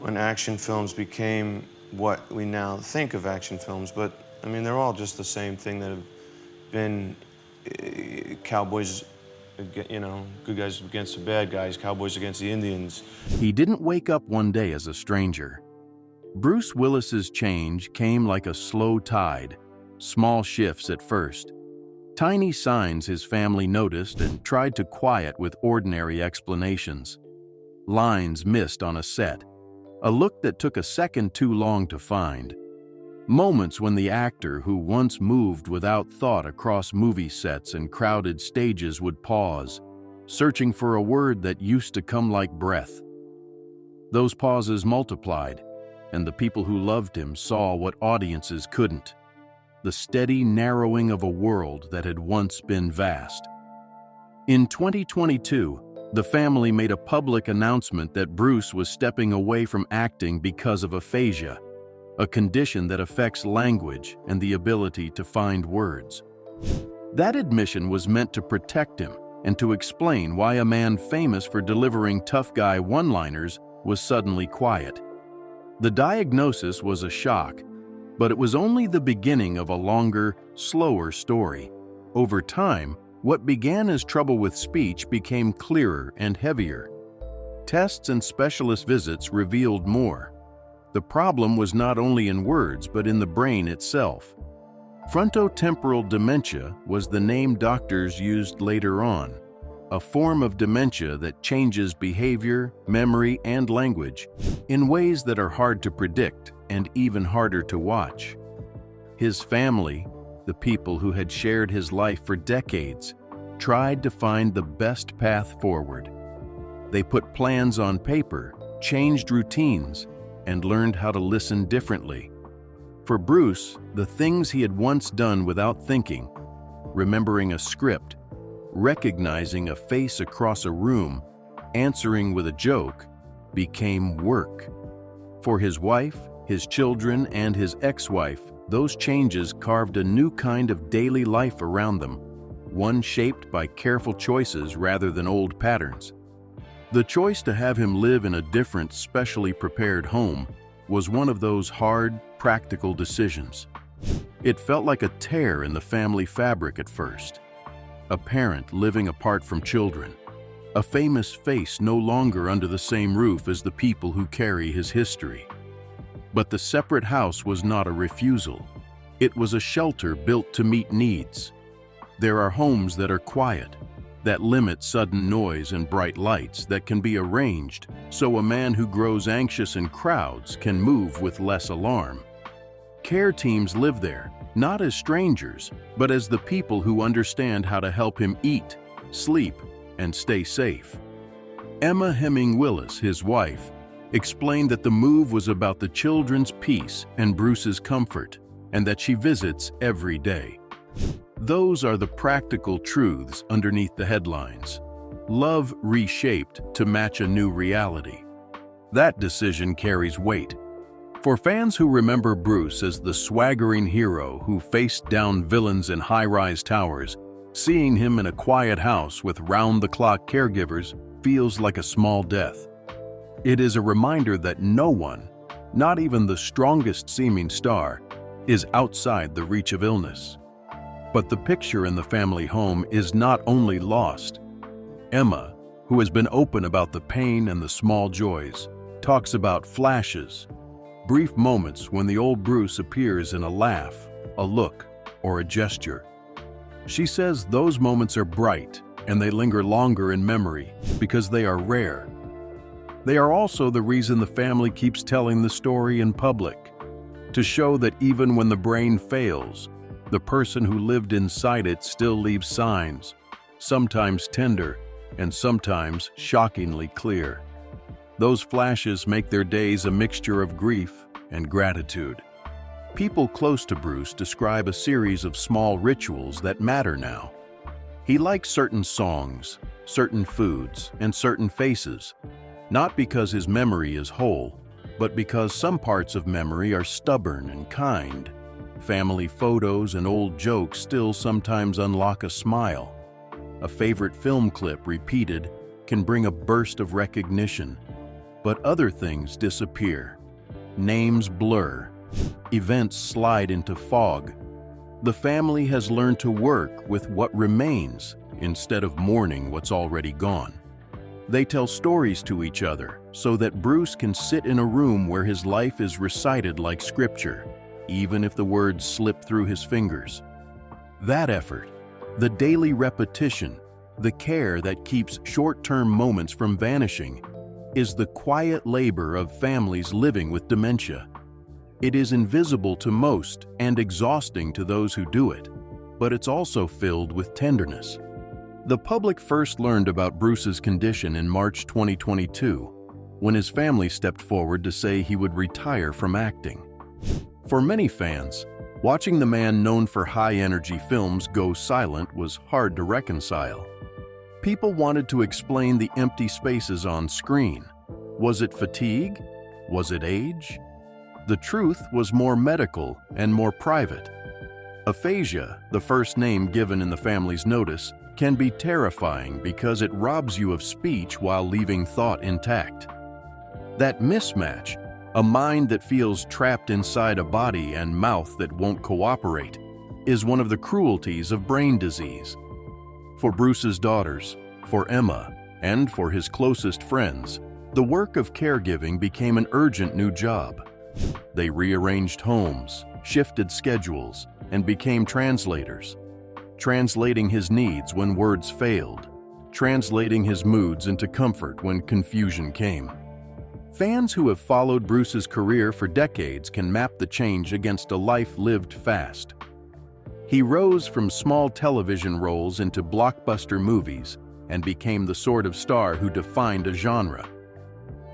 when action films became what we now think of action films, but I mean, they're all just the same thing that have been cowboys, you know, good guys against the bad guys, cowboys against the Indians. He didn't wake up one day as a stranger. Bruce Willis's change came like a slow tide, small shifts at first, tiny signs his family noticed and tried to quiet with ordinary explanations. Lines missed on a set, a look that took a second too long to find. Moments when the actor who once moved without thought across movie sets and crowded stages would pause, searching for a word that used to come like breath. Those pauses multiplied, and the people who loved him saw what audiences couldn't: the steady narrowing of a world that had once been vast. In 2022, the family made a public announcement that Bruce was stepping away from acting because of aphasia, a condition that affects language and the ability to find words. That admission was meant to protect him and to explain why a man famous for delivering tough guy one-liners was suddenly quiet. The diagnosis was a shock, but it was only the beginning of a longer, slower story. Over time, what began as trouble with speech became clearer and heavier. Tests and specialist visits revealed more. The problem was not only in words, but in the brain itself. Frontotemporal dementia was the name doctors used later on, a form of dementia that changes behavior, memory, and language in ways that are hard to predict and even harder to watch. His family, the people who had shared his life for decades, tried to find the best path forward. They put plans on paper, changed routines, and learned how to listen differently. For Bruce, the things he had once done without thinking, remembering a script, recognizing a face across a room, answering with a joke, became work. For his wife, his children, and his ex-wife, those changes carved a new kind of daily life around them, one shaped by careful choices rather than old patterns. The choice to have him live in a different, specially prepared home was one of those hard, practical decisions. It felt like a tear in the family fabric at first. A parent living apart from children, a famous face no longer under the same roof as the people who carry his history. But the separate house was not a refusal. It was a shelter built to meet needs. There are homes that are quiet, that limit sudden noise and bright lights, that can be arranged so a man who grows anxious in crowds can move with less alarm. Care teams live there, not as strangers, but as the people who understand how to help him eat, sleep, and stay safe. Emma Heming Willis, his wife, explained that the move was about the children's peace and Bruce's comfort, and that she visits every day. Those are the practical truths underneath the headlines. Love reshaped to match a new reality. That decision carries weight. For fans who remember Bruce as the swaggering hero who faced down villains in high-rise towers, seeing him in a quiet house with round-the-clock caregivers feels like a small death. It is a reminder that no one, not even the strongest-seeming star, is outside the reach of illness. But the picture in the family home is not only lost. Emma, who has been open about the pain and the small joys, talks about flashes, brief moments when the old Bruce appears in a laugh, a look, or a gesture. She says those moments are bright and they linger longer in memory because they are rare. They are also the reason the family keeps telling the story in public, to show that even when the brain fails, the person who lived inside it still leaves signs, sometimes tender and sometimes shockingly clear. Those flashes make their days a mixture of grief and gratitude. People close to Bruce describe a series of small rituals that matter now. He likes certain songs, certain foods, and certain faces, not because his memory is whole, but because some parts of memory are stubborn and kind. Family photos and old jokes still sometimes unlock a smile. A favorite film clip repeated can bring a burst of recognition. but other things disappear. Names blur. Events slide into fog. The family has learned to work with what remains instead of mourning what's already gone. They tell stories to each other so that Bruce can sit in a room where his life is recited like scripture, even if the words slip through his fingers. That effort, the daily repetition, the care that keeps short-term moments from vanishing, is the quiet labor of families living with dementia. It is invisible to most and exhausting to those who do it, but it's also filled with tenderness. The public first learned about Bruce's condition in March 2022, when his family stepped forward to say he would retire from acting. For many fans, watching the man known for high-energy films go silent was hard to reconcile. People wanted to explain the empty spaces on screen. Was it fatigue? Was it age? The truth was more medical and more private. Aphasia, the first name given in the family's notice, can be terrifying because it robs you of speech while leaving thought intact. That mismatch, a mind that feels trapped inside a body and mouth that won't cooperate, is one of the cruelties of brain disease. For Bruce's daughters, for Emma, and for his closest friends, the work of caregiving became an urgent new job. They rearranged homes, shifted schedules, and became translators. Translating his needs when words failed, translating his moods into comfort when confusion came. Fans who have followed Bruce's career for decades can map the change against a life lived fast. He rose from small television roles into blockbuster movies and became the sort of star who defined a genre.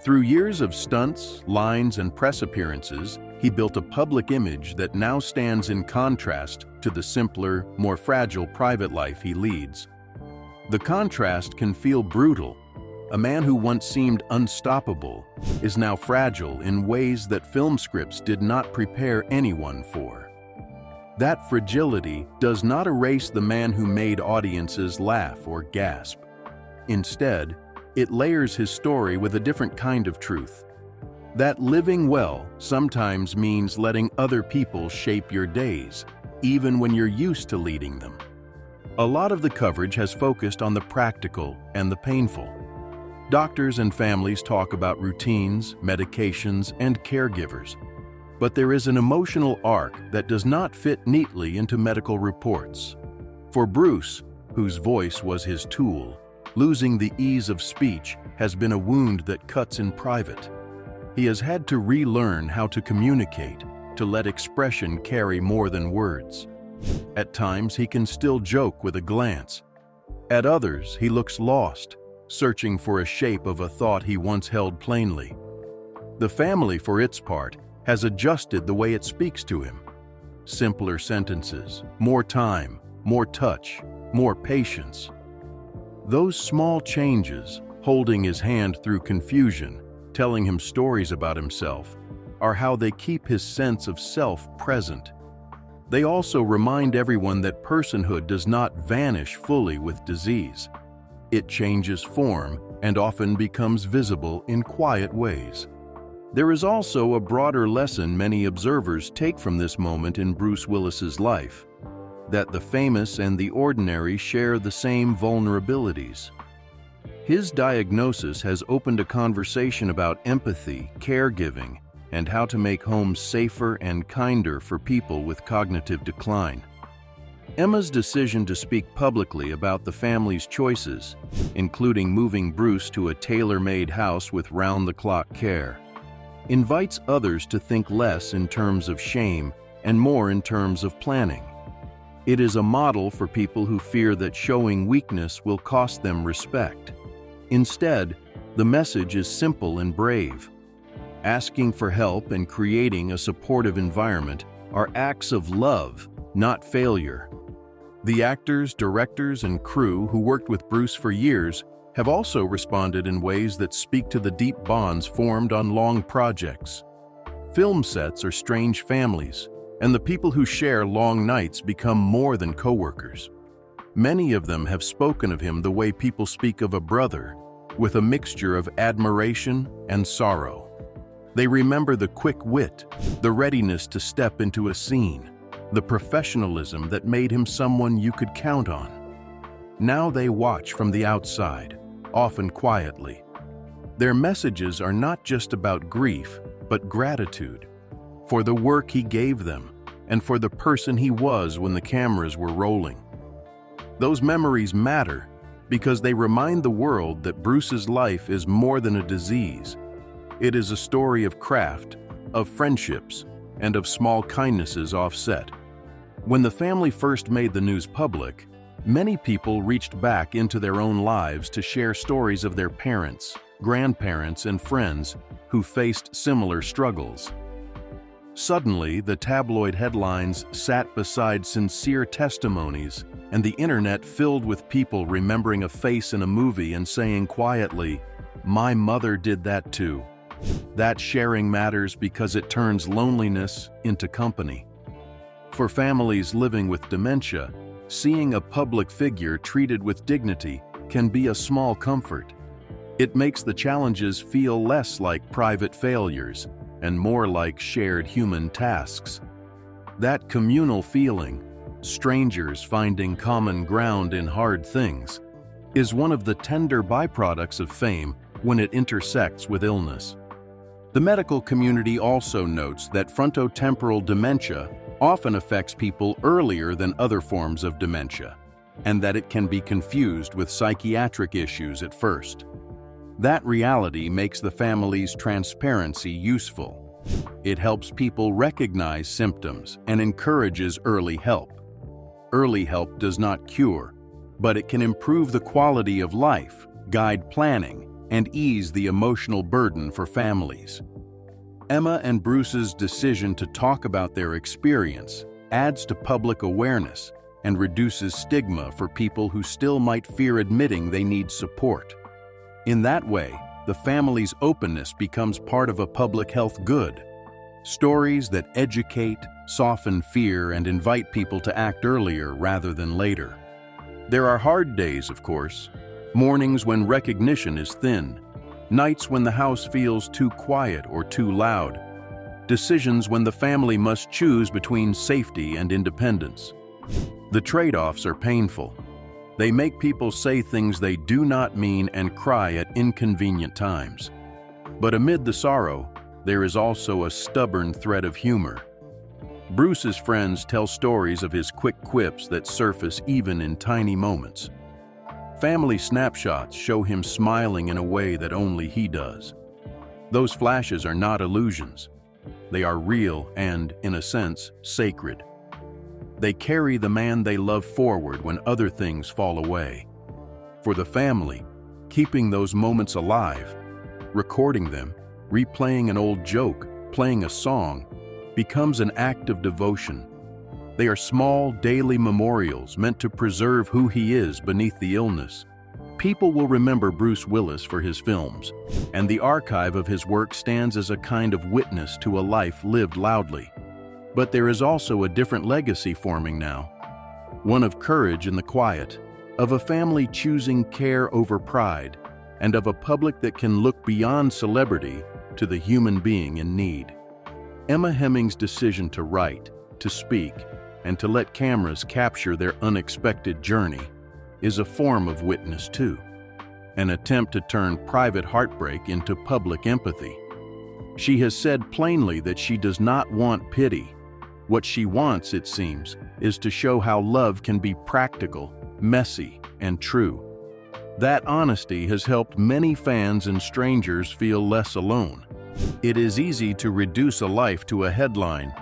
Through years of stunts, lines, and press appearances, he built a public image that now stands in contrast to the simpler, more fragile private life he leads. The contrast can feel brutal. A man who once seemed unstoppable is now fragile in ways that film scripts did not prepare anyone for. That fragility does not erase the man who made audiences laugh or gasp. Instead, it layers his story with a different kind of truth. That living well sometimes means letting other people shape your days, even when you're used to leading them. A lot of the coverage has focused on the practical and the painful. Doctors and families talk about routines, medications, and caregivers. But there is an emotional arc that does not fit neatly into medical reports. For Bruce, whose voice was his tool, losing the ease of speech has been a wound that cuts in private. He has had to relearn how to communicate, to let expression carry more than words. At times, he can still joke with a glance. At others, he looks lost, searching for a shape of a thought he once held plainly. The family, for its part, has adjusted the way it speaks to him. Simpler sentences, more time, more touch, more patience. Those small changes, holding his hand through confusion, telling him stories about himself, are how they keep his sense of self present. They also remind everyone that personhood does not vanish fully with disease. It changes form and often becomes visible in quiet ways. There is also a broader lesson many observers take from this moment in Bruce Willis's life, that the famous and the ordinary share the same vulnerabilities. His diagnosis has opened a conversation about empathy, caregiving, and how to make homes safer and kinder for people with cognitive decline. Emma's decision to speak publicly about the family's choices, including moving Bruce to a tailor-made house with round-the-clock care, invites others to think less in terms of shame and more in terms of planning. It is a model for people who fear that showing weakness will cost them respect. Instead, the message is simple and brave. Asking for help and creating a supportive environment are acts of love, not failure. The actors, directors, and crew who worked with Bruce for years have also responded in ways that speak to the deep bonds formed on long projects. Film sets are strange families, and the people who share long nights become more than coworkers. Many of them have spoken of him the way people speak of a brother, with a mixture of admiration and sorrow. They remember the quick wit, the readiness to step into a scene, the professionalism that made him someone you could count on. Now they watch from the outside, often quietly. Their messages are not just about grief, but gratitude for the work he gave them and for the person he was when the cameras were rolling. Those memories matter because they remind the world that Bruce's life is more than a disease. It is a story of craft, of friendships, and of small kindnesses offset. When the family first made the news public, many people reached back into their own lives to share stories of their parents, grandparents, and friends who faced similar struggles. Suddenly, the tabloid headlines sat beside sincere testimonies, and the internet filled with people remembering a face in a movie and saying quietly, "My mother did that too." That sharing matters because it turns loneliness into company. For families living with dementia, seeing a public figure treated with dignity can be a small comfort. It makes the challenges feel less like private failures and more like shared human tasks. That communal feeling, strangers finding common ground in hard things, is one of the tender byproducts of fame when it intersects with illness. The medical community also notes that frontotemporal dementia often affects people earlier than other forms of dementia, and that it can be confused with psychiatric issues at first. That reality makes the family's transparency useful. It helps people recognize symptoms and encourages early help. Early help does not cure, but it can improve the quality of life, guide planning, and ease the emotional burden for families. Emma and Bruce's decision to talk about their experience adds to public awareness and reduces stigma for people who still might fear admitting they need support. In that way, the family's openness becomes part of a public health good. Stories that educate, soften fear, and invite people to act earlier rather than later. There are hard days, of course, mornings when recognition is thin, nights when the house feels too quiet or too loud, decisions when the family must choose between safety and independence. The trade-offs are painful. They make people say things they do not mean and cry at inconvenient times. But amid the sorrow, there is also a stubborn thread of humor. Bruce's friends tell stories of his quick quips that surface even in tiny moments. Family snapshots show him smiling in a way that only he does. Those flashes are not illusions. They are real and, in a sense, sacred. They carry the man they love forward when other things fall away. For the family, keeping those moments alive, recording them, replaying an old joke, playing a song, becomes an act of devotion. They are small, daily memorials meant to preserve who he is beneath the illness. People will remember Bruce Willis for his films, and the archive of his work stands as a kind of witness to a life lived loudly. But there is also a different legacy forming now, one of courage in the quiet, of a family choosing care over pride, and of a public that can look beyond celebrity to the human being in need. Emma Hemming's decision to write, to speak, and to let cameras capture their unexpected journey is a form of witness too, an attempt to turn private heartbreak into public empathy. She has said plainly that she does not want pity. What she wants, it seems, is to show how love can be practical, messy, and true. That honesty has helped many fans and strangers feel less alone. It is easy to reduce a life to a headline: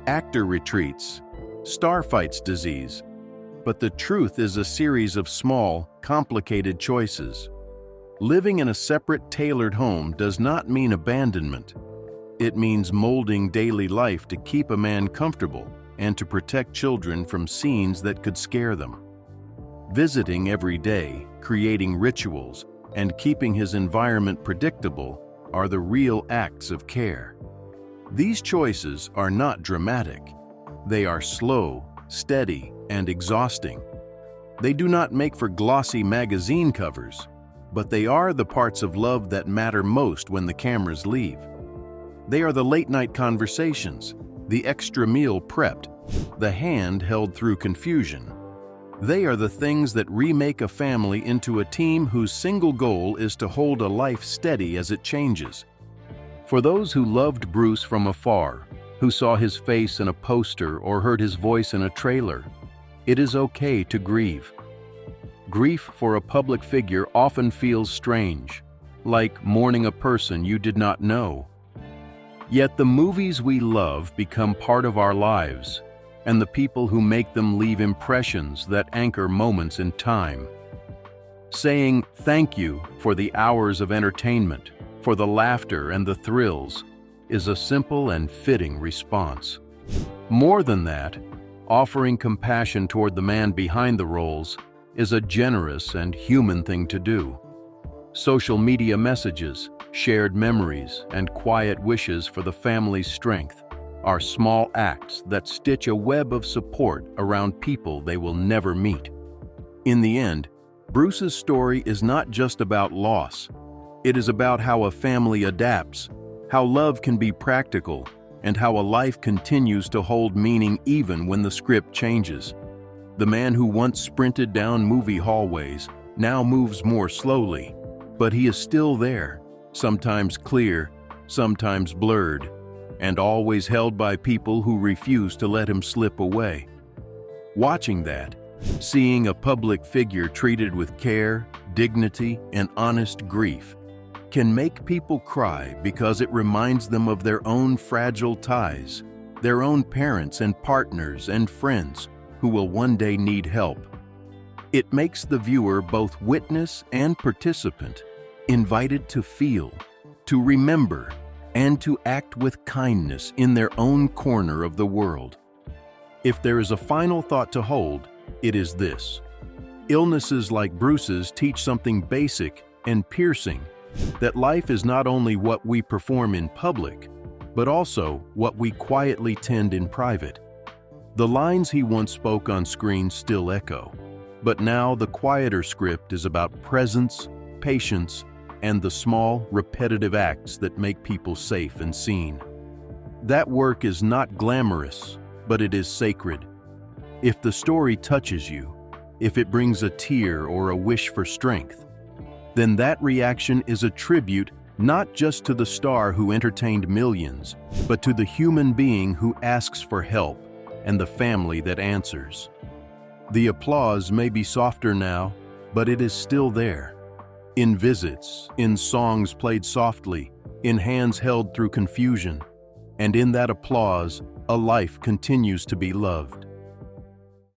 actor retreats, star fights disease. But the truth is a series of small, complicated choices. Living in a separate, tailored home does not mean abandonment. It means molding daily life to keep a man comfortable and to protect children from scenes that could scare them. Visiting every day, creating rituals, and keeping his environment predictable are the real acts of care. These choices are not dramatic. They are slow, steady, and exhausting. They do not make for glossy magazine covers, but they are the parts of love that matter most when the cameras leave. They are the late-night conversations, the extra meal prepped, the hand held through confusion. They are the things that remake a family into a team whose single goal is to hold a life steady as it changes. For those who loved Bruce from afar, who saw his face in a poster or heard his voice in a trailer, it is okay to grieve. Grief for a public figure often feels strange, like mourning a person you did not know. Yet the movies we love become part of our lives, and the people who make them leave impressions that anchor moments in time. Saying thank you for the hours of entertainment, for the laughter and the thrills, is a simple and fitting response. More than that, offering compassion toward the man behind the roles is a generous and human thing to do. Social media messages, shared memories, and quiet wishes for the family's strength are small acts that stitch a web of support around people they will never meet. In the end, Bruce's story is not just about loss. It is about how a family adapts, how love can be practical, and how a life continues to hold meaning even when the script changes. The man who once sprinted down movie hallways now moves more slowly, but he is still there, sometimes clear, sometimes blurred, and always held by people who refuse to let him slip away. Watching that, seeing a public figure treated with care, dignity, and honest grief, can make people cry because it reminds them of their own fragile ties, their own parents and partners and friends who will one day need help. It makes the viewer both witness and participant, invited to feel, to remember, and to act with kindness in their own corner of the world. If there is a final thought to hold, it is this: illnesses like Bruce's teach something basic and piercing, that life is not only what we perform in public, but also what we quietly tend in private. The lines he once spoke on screen still echo, but now the quieter script is about presence, patience, and the small, repetitive acts that make people safe and seen. That work is not glamorous, but it is sacred. If the story touches you, if it brings a tear or a wish for strength, then that reaction is a tribute not just to the star who entertained millions, but to the human being who asks for help and the family that answers. The applause may be softer now, but it is still there. In visits, in songs played softly, in hands held through confusion, and in that applause, a life continues to be loved.